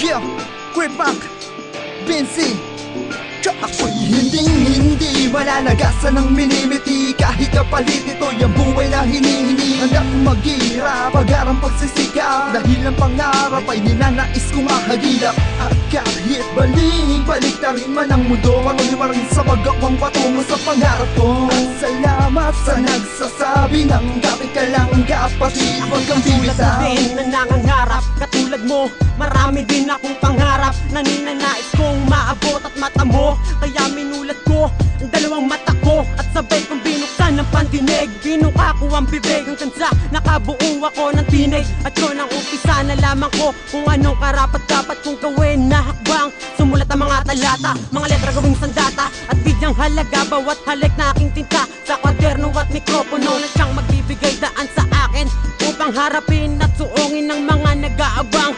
Yeah, Quipak, Vinci. Ako'y hindi malalagasan ng minimiti. Kahit kapalit ito yung buhay na hinihingi. Handa kong maghirap, pag-arang pagsisikap. Dahil ang pangarap ay ninanais kong mahagilap. At kahit balik na rin man ang mundo, patuloy pa rin sa pag-akwang patungo sa pangarap ko. At salamat sa nagsasabi ng kapit ka lang kapatid, huwag kang bibitaw. Na nangangarap katulad mo, marami din akong pangarap na ninanais kong maabot at matamo. Kaya minulat ko ang dalawang mata ko at sabay kong binuksan ng pandinig. Binuka ko ang bibig hanggang sa nakabuo ako ng tinig. At yun ang umpisa na lamang ko kung anong karapat dapat kong gawin na hakbang. Sumulat ang mga talata, mga letra gawing sandata, at bidyang halaga bawat halik na aking tinta sa kwaderno at mikropono na siyang magbibigay daan sa akin upang harapin at suungin ng mga nag-aabang.